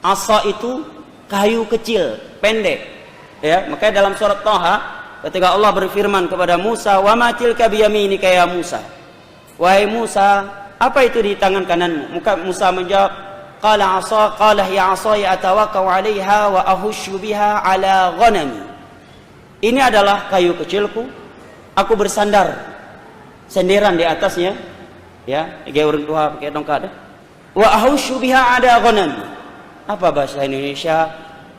Asa itu kayu kecil, pendek. Ya, makanya dalam surat Thaha ketika Allah berfirman kepada Musa, "Wa ma tilka biyaminika ya Musa?" Wahai Musa, apa itu di tangan kananmu? Maka Musa menjawab, qala asa, qala ya asaya atawakkau 'alaiha wa ahushu biha 'ala ghanami. Ini adalah kayu kecilku, aku bersandar senderan di atasnya, ya, kayak orang tua pakai tongkat. Wa ahushu biha 'ala ghanami. Apa bahasa Indonesia?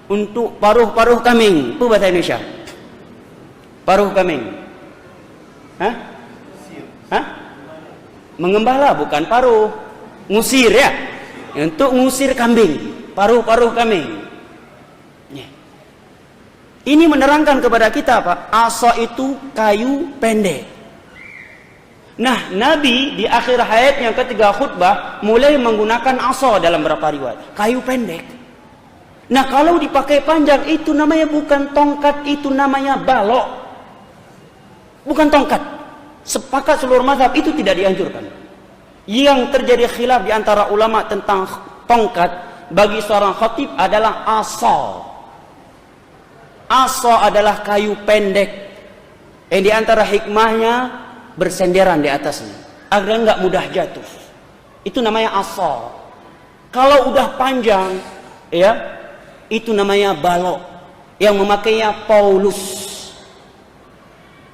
Untuk paruh-paruh kambing. Itu bahasa Indonesia. Paruh kambing. Hah? Hah? Mengembala bukan paruh. Ngusir ya. Untuk ngusir kambing, paruh-paruh kambing. Ini menerangkan kepada kita apa? Asa itu kayu pendek. Nah, Nabi di akhir hayatnya ketika khutbah mulai menggunakan asa dalam beberapa riwayat, kayu pendek. Nah, kalau dipakai panjang itu namanya bukan tongkat, itu namanya balok. Bukan tongkat. Sepakat seluruh mazhab itu tidak dianjurkan. Yang terjadi khilaf di antara ulama tentang tongkat bagi seorang khatib adalah asa. Asa adalah kayu pendek yang di antara hikmahnya bersenderan di atasnya agar enggak mudah jatuh. Itu namanya asa. Kalau udah panjang, ya, itu namanya balok yang memakainya Paulus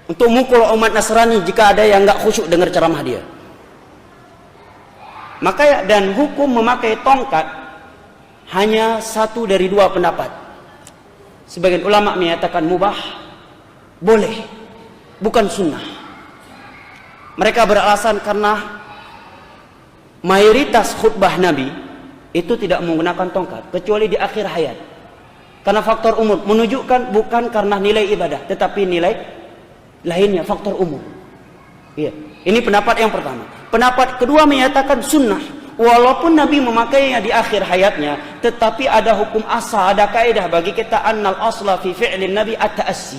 untuk mukul umat Nasrani jika ada yang enggak khusyuk dengar ceramah dia. Maka dan hukum memakai tongkat hanya satu dari dua pendapat. Sebagian ulama menyatakan mubah, boleh, bukan sunnah. Mereka beralasan karena mayoritas khutbah Nabi itu tidak menggunakan tongkat kecuali di akhir hayat. Karena faktor umum menunjukkan bukan karena nilai ibadah, tetapi nilai lainnya, faktor umum. Iya. Ini pendapat yang pertama. Pendapat kedua menyatakan sunnah. Walaupun Nabi memakainya di akhir hayatnya, tetapi ada hukum asal, ada kaidah bagi kita, annal asla fi fi'lin Nabi at-ta'assi.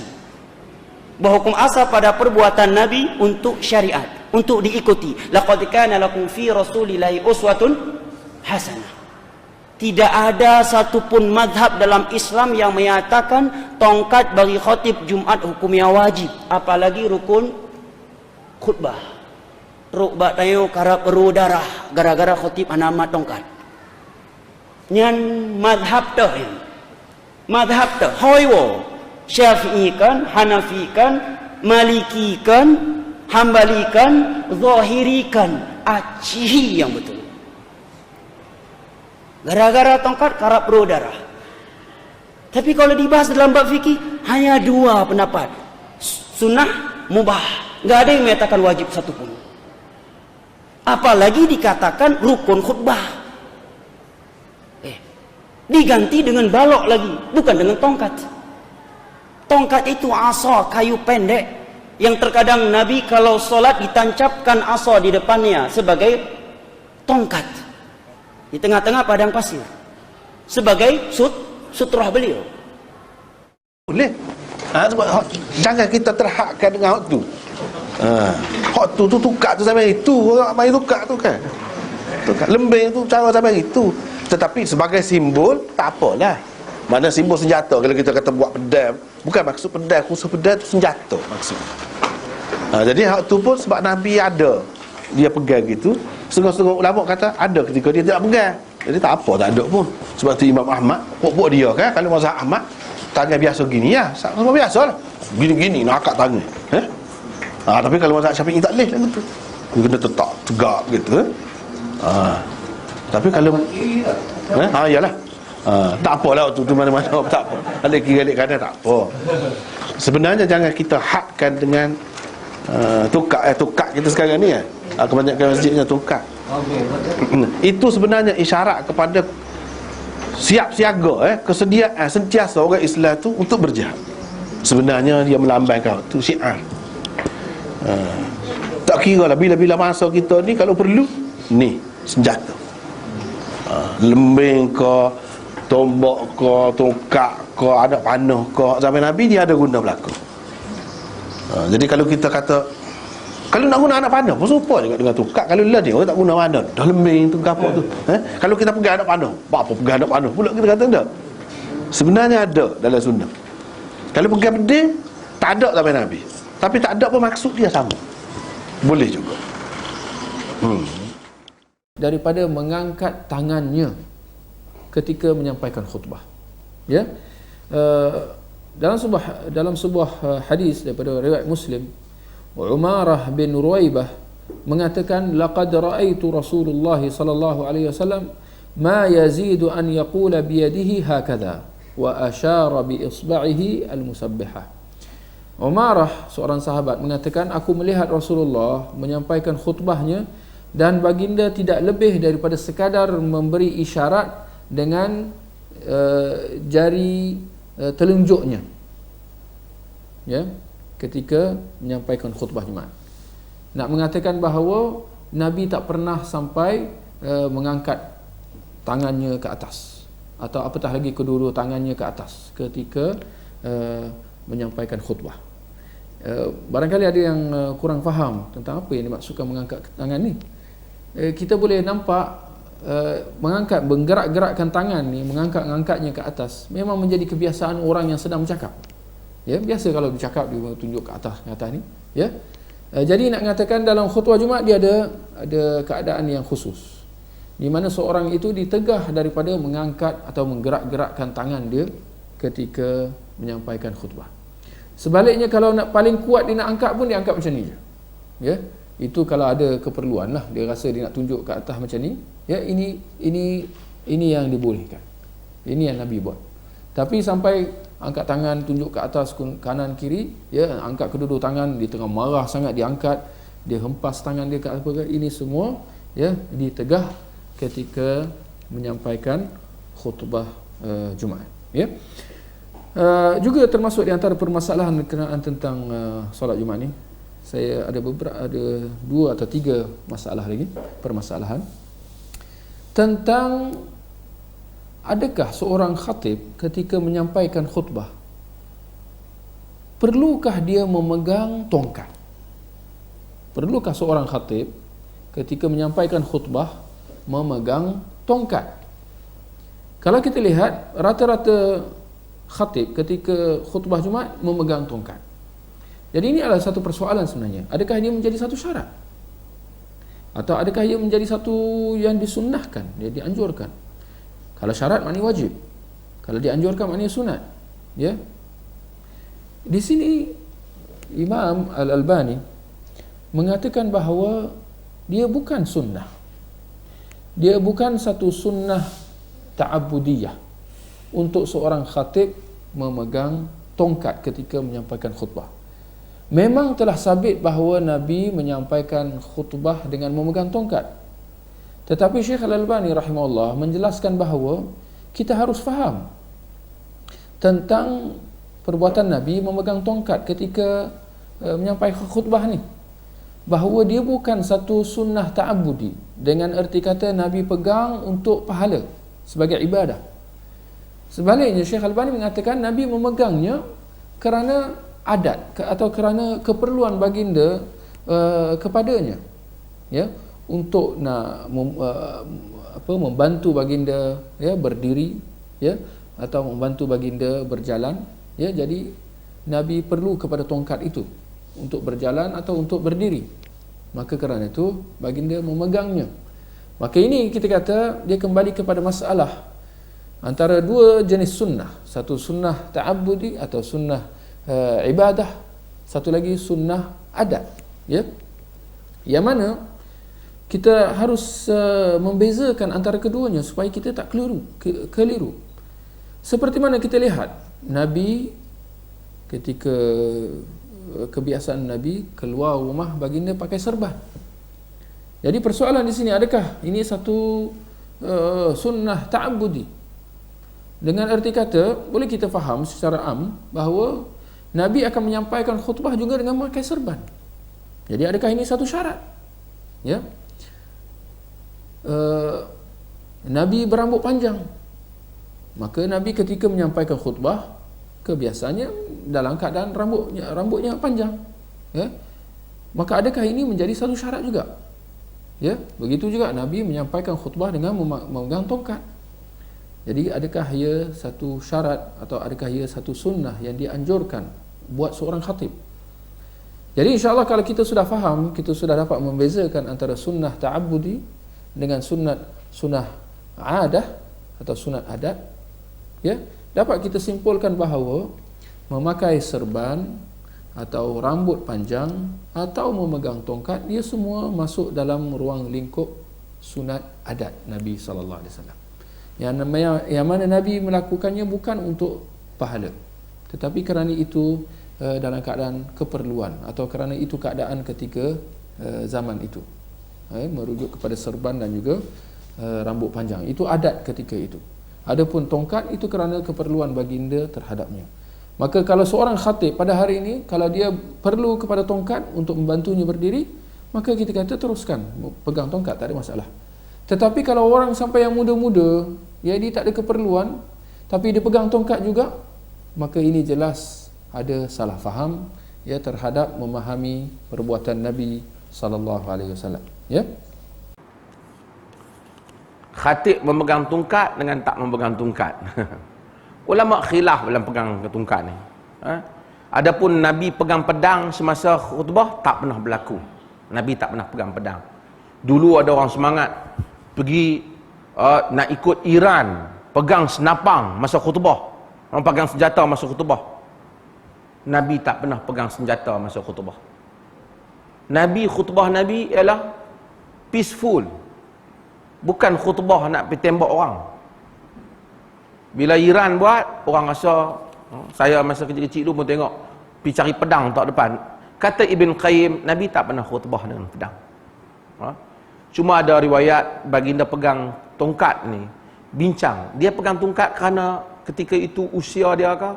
Bahwa hukum asal pada perbuatan Nabi untuk syariat, untuk diikuti. Laqad kana lakum fi Rasulillahi uswatun hasanah. Tidak ada satupun madhab dalam Islam yang menyatakan tongkat bagi khatib Jumat hukumnya wajib, apalagi rukun khutbah. Rukbah tayo karap berudara gara-gara khatib anama tongkat. Nyan madhab dah. Madhab dah. Hoiwo. Syafi'i kan, Hanafi kan, Maliki kan, Hambali kan, Zahiri kan. Acihi yang betul. Gara-gara tongkat karap berudara. Tapi kalau dibahas dalam bab fikih hanya dua pendapat. Sunnah, mubah. Enggak ada yang menyatakan wajib satupun. Apalagi dikatakan rukun khutbah. Diganti dengan balok lagi, bukan dengan tongkat. Tongkat itu asa, kayu pendek yang terkadang Nabi kalau sholat ditancapkan asa di depannya sebagai tongkat di tengah-tengah padang pasir sebagai sutrah beliau. Boleh. Jangan kita terhadkan dengan hak tu. Hak tu tukar tu sampai itu, orang main tukar tu kan. Tukar lembing tu cara sampai itu. Tetapi sebagai simbol tak apalah. Mana simbol senjata kalau kita kata buat pedang, bukan maksud pedang, khusus pedang tu senjata maksud. Jadi hak tu pun sebab Nabi ada, dia pegang gitu. Setengah-setengah ulama kata ada ketika dia tidak pegang. Jadi tak apa, tak ada pun. Sebab tu Imam Ahmad, pok-pok dia kan, kalau mazhab Ahmad tangan biasa gini ya, sama biasa lah. Gini-gini nak akak tangan. Tapi kalau mazhab Syafi'i tak boleh lah gitu. Dia kena tetap tegak gitu. Tapi kalau iyalah. Tak apalah waktu tu mana-mana tak apa. Alik kiri alik kanan tak apa. Sebenarnya jangan kita hadkan dengan tukar kita sekarang ni kan. Kebanyakan masjidnya tukar. Itu sebenarnya isyarat kepada siap siaga kesediaan sentiasa orang Islam tu untuk berjihad. Sebenarnya dia melambangkan tu syiar. Tak kira lah bila-bila masa kita ni kalau perlu ni senjata. Lembing ke, tombak ke, tongkat ke, ada panah ke, zaman Nabi dia ada guna belaka. Jadi kalau kita kata Kalau nak guna anak panah pun serupa juga dengan tu. Kalau lah dia orang tak guna panah, dah lembing tu kapok tu. Kalau kita pegang anak panah, apa pegang anak panah pula kita kata tak. Sebenarnya ada dalam sunnah. Kalau pegang pedih, tak ada sampai Nabi. Tapi tak ada pun maksud dia sama. Boleh juga. Daripada mengangkat tangannya ketika menyampaikan khutbah. Ya. Dalam sebuah hadis daripada riwayat Muslim, Umarah bin Ruwaibah mengatakan, laqad ra'aitu Rasulullah sallallahu alaihi wasallam ma yazidu an yaqula bi yadihi hakadha wa asyara bi isba'ihi al-musabbihah. Umarah, seorang sahabat, mengatakan, aku melihat Rasulullah menyampaikan khutbahnya dan baginda tidak lebih daripada sekadar memberi isyarat dengan jari telunjuknya, ya, ketika menyampaikan khutbah Jumaat. Nak mengatakan bahawa Nabi tak pernah sampai mengangkat tangannya ke atas, atau apatah lagi kedua-dua tangannya ke atas ketika menyampaikan khutbah. Barangkali ada yang kurang faham tentang apa yang dimaksudkan mengangkat tangan ni. Kita boleh nampak mengangkat, menggerak-gerakkan tangan ni, mengangkat-angkatnya ke atas memang menjadi kebiasaan orang yang sedang bercakap. Ya, biasa kalau bercakap dia tunjuk ke atas ni, ya. Jadi nak mengatakan dalam khutbah Jumaat dia ada keadaan yang khusus, di mana seorang itu ditegah daripada mengangkat atau menggerak-gerakkan tangan dia ketika menyampaikan khutbah. Sebaliknya, kalau nak paling kuat dia nak angkat pun dia angkat macam ni je. Ya, itu kalau ada keperluan lah, dia rasa dia nak tunjuk ke atas macam ni. Ya, ini yang dibolehkan. Ini yang Nabi buat. Tapi sampai angkat tangan tunjuk ke atas kanan kiri, ya, angkat kedua-dua tangan, dia tengah marah sangat dia angkat, dia hempas tangan dia ke apa ke, ini semua ya ditegah ketika menyampaikan khutbah Jumaat, ya. Juga termasuk di antara permasalahan berkenaan tentang solat Jumaat ni, saya ada dua atau tiga masalah lagi, permasalahan tentang adakah seorang khatib ketika menyampaikan khutbah perlukah dia memegang tongkat? Perlukah seorang khatib ketika menyampaikan khutbah memegang tongkat? Kalau kita lihat rata-rata khatib ketika khutbah Jumaat memegang tongkat. Jadi ini adalah satu persoalan sebenarnya. Adakah dia menjadi satu syarat? Atau adakah ia menjadi satu yang disunnahkan, dia dianjurkan? Kalau syarat maknanya wajib, kalau dianjurkan maknanya sunat, ya. Di sini Imam Al-Albani mengatakan bahawa dia bukan sunnah, dia bukan satu sunnah ta'abudiyah untuk seorang khatib memegang tongkat ketika menyampaikan khutbah. Memang telah sabit bahawa Nabi menyampaikan khutbah dengan memegang tongkat, tetapi Syekh Al-Albani rahimahullah menjelaskan bahawa kita harus faham tentang perbuatan Nabi memegang tongkat ketika menyampaikan khutbah ni, bahawa dia bukan satu sunnah ta'abudi dengan erti kata Nabi pegang untuk pahala sebagai ibadah. Sebaliknya Syekh Al-Albani mengatakan Nabi memegangnya kerana adat atau kerana keperluan baginda kepadanya, ya, untuk nak membantu baginda, ya, berdiri, ya, atau membantu baginda berjalan, ya. Jadi Nabi perlu kepada tongkat itu untuk berjalan atau untuk berdiri, maka kerana itu baginda memegangnya. Maka ini kita kata dia kembali kepada masalah antara dua jenis sunnah, satu sunnah ta'abbudi atau sunnah ibadah, satu lagi sunnah adat, ya, yang mana kita harus membezakan antara keduanya supaya kita tak keliru. Seperti mana kita lihat Nabi ketika kebiasaan Nabi keluar rumah baginda pakai serban. Jadi persoalan di sini, adakah ini satu sunnah ta'abbudi? Dengan erti kata boleh kita faham secara am bahawa Nabi akan menyampaikan khutbah juga dengan memakai serban. Jadi adakah ini satu syarat? Ya. Nabi berambut panjang, maka Nabi ketika menyampaikan khutbah kebiasaannya dalam keadaan rambutnya panjang, ya. maka adakah ini menjadi satu syarat juga? Ya, begitu juga Nabi menyampaikan khutbah dengan memegang tongkat. Jadi adakah ia satu syarat atau adakah ia satu sunnah yang dianjurkan buat seorang khatib? Jadi insya-Allah kalau kita sudah faham, kita sudah dapat membezakan antara sunnah ta'abbudi dengan sunnah adah atau sunat adat, ya, dapat kita simpulkan bahawa memakai serban atau rambut panjang atau memegang tongkat, dia semua masuk dalam ruang lingkup sunat adat Nabi sallallahu alaihi wasallam. Yang mana Nabi melakukannya bukan untuk pahala, tetapi kerana itu dalam keadaan keperluan atau kerana itu keadaan ketika zaman itu. Merujuk kepada serban dan juga rambut panjang. Itu adat ketika itu. Adapun tongkat itu kerana keperluan baginda terhadapnya. Maka kalau seorang khatib pada hari ini, kalau dia perlu kepada tongkat untuk membantunya berdiri, maka kita kata teruskan pegang tongkat, tak ada masalah. Tetapi kalau orang sampai yang muda-muda, ya, dia tak ada keperluan, tapi dia pegang tongkat juga, maka ini jelas ada salah faham, ya, terhadap memahami perbuatan Nabi sallallahu alaihi wasallam. Ya. Khatib memegang tongkat dengan tak memegang tongkat. Ulama khilaf dalam pegang tongkat ni. Adapun Nabi pegang pedang semasa khutbah tak pernah berlaku. Nabi tak pernah pegang pedang. Dulu ada orang semangat pergi nak ikut Iran, pegang senapang masa khutbah. Orang pegang senjata masa khutbah. Nabi tak pernah pegang senjata masa khutbah. Khutbah Nabi ialah peaceful. Bukan khutbah nak pergi tembak orang. Bila Iran buat, orang rasa, saya masa kecil-kecil dulu pun tengok, pergi cari pedang tak depan. Kata Ibn Qayyim, Nabi tak pernah khutbah dengan pedang. Cuma ada riwayat baginda pegang tongkat ni, bincang. Dia pegang tongkat kerana ketika itu usia dia ke,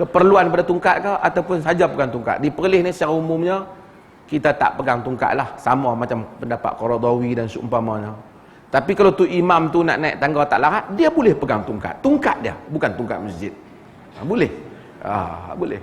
keperluan pada tongkat ke, ataupun saja pegang tongkat. Di Perlis ni secara umumnya, kita tak pegang tongkat lah. Sama macam pendapat Qaradawi dan seumpamanya. Tapi kalau tu imam tu nak naik tangga tak larat, dia boleh pegang tongkat. Tongkat dia, bukan tongkat masjid. Boleh. Boleh.